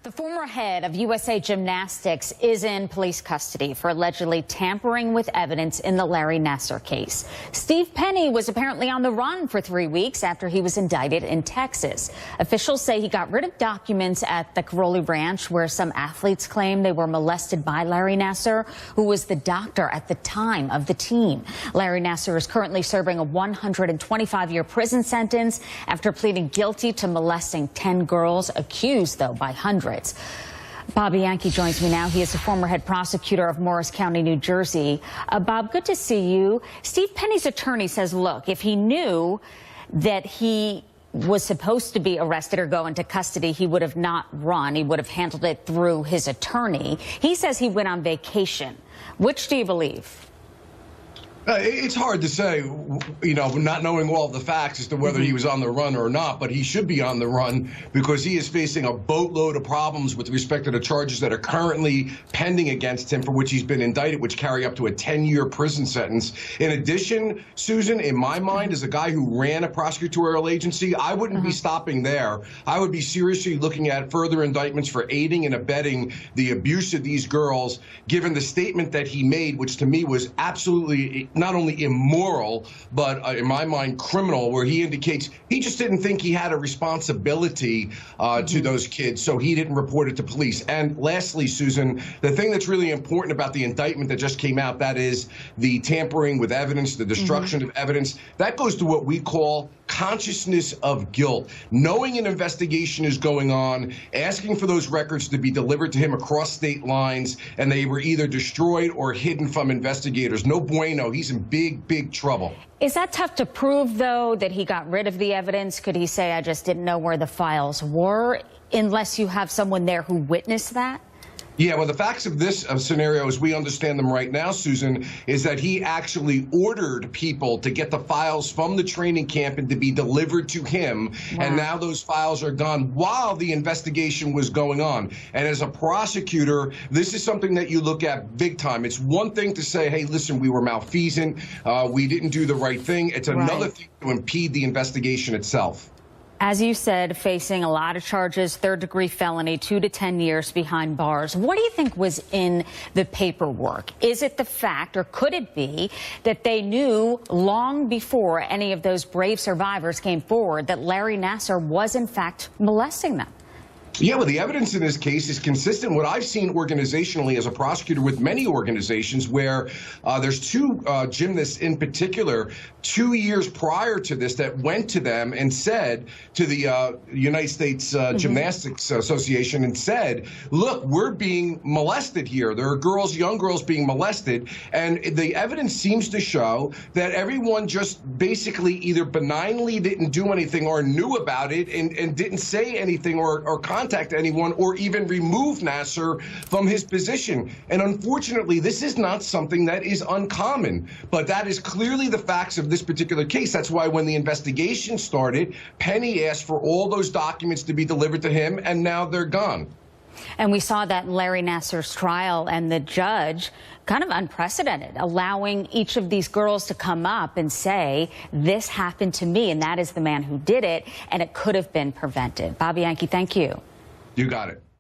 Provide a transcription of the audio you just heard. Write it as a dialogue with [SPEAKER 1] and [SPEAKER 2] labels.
[SPEAKER 1] The former head of USA Gymnastics is in police custody for allegedly tampering with evidence in the Larry Nassar case. Steve Penny was apparently on the run for 3 weeks after he was indicted in Texas. Officials say he got rid of documents at the Caroli Ranch where some athletes claim they were molested by Larry Nassar, who was the doctor at the time of the team. Larry Nassar is currently serving a 125-year prison sentence after pleading guilty to molesting 10 girls, accused, though, by hundreds. Bob Bianchi joins me now. He is the former head prosecutor of Morris County, New Jersey. Bob, good to see you. Steve Penny's attorney says, look, if he knew that he was supposed to be arrested or go into custody, he would have not run. He would have handled it through his attorney. He says he went on vacation. Which do you believe?
[SPEAKER 2] It's hard to say, you know, not knowing all of the facts as to whether he was on the run or not, but he should be on the run because he is facing a boatload of problems with respect to the charges that are currently pending against him, for which he's been indicted, which carry up to a 10-year prison sentence. In addition, Susan, in my mind, as a guy who ran a prosecutorial agency, I wouldn't be stopping there. I would be seriously looking at further indictments for aiding and abetting the abuse of these girls, given the statement that he made, which to me was absolutely not only immoral, but in my mind, criminal, where he indicates he just didn't think he had a responsibility to those kids, so he didn't report it to police. And lastly, Susan, the thing that's really important about the indictment that just came out, that is the tampering with evidence, the destruction of evidence, that goes to what we call consciousness of guilt. Knowing an investigation is going on, asking for those records to be delivered to him across state lines, and they were either destroyed or hidden from investigators. No bueno. He's in big, big trouble.
[SPEAKER 1] Is that tough to prove, though, that he got rid of the evidence? Could he say, I just didn't know where the files were, unless you have someone there who witnessed that?
[SPEAKER 2] Yeah, well, the facts of this scenario, as we understand them right now, Susan, is that he actually ordered people to get the files from the training camp and to be delivered to him. Wow. And now those files are gone while the investigation was going on. And as a prosecutor, this is something that you look at big time. It's one thing to say, hey, listen, we were malfeasant, we didn't do the right thing. It's another thing to impede the investigation itself.
[SPEAKER 1] As you said, facing a lot of charges, third-degree felony, 2 to 10 years behind bars. What do you think was in the paperwork? Is it the fact, or could it be, that they knew long before any of those brave survivors came forward that Larry Nassar was, in fact, molesting them?
[SPEAKER 2] Yeah, well, the evidence in this case is consistent. What I've seen organizationally as a prosecutor with many organizations where there's two gymnasts in particular 2 years prior to this that went to them and said to the United States Gymnastics Association and said, look, we're being molested here. There are girls, young girls being molested. And the evidence seems to show that everyone just basically either benignly didn't do anything or knew about it and didn't say anything or contact anyone or even remove Nassar from his position. And unfortunately, this is not something that is uncommon, but that is clearly the facts of this particular case. That's why when the investigation started, Penny asked for all those documents to be delivered to him, and now they're gone.
[SPEAKER 1] And we saw that in Larry Nassar's trial, and the judge, kind of unprecedented, allowing each of these girls to come up and say, this happened to me, and that is the man who did it, and it could have been prevented. Bob Bianchi, thank you.
[SPEAKER 2] You got it.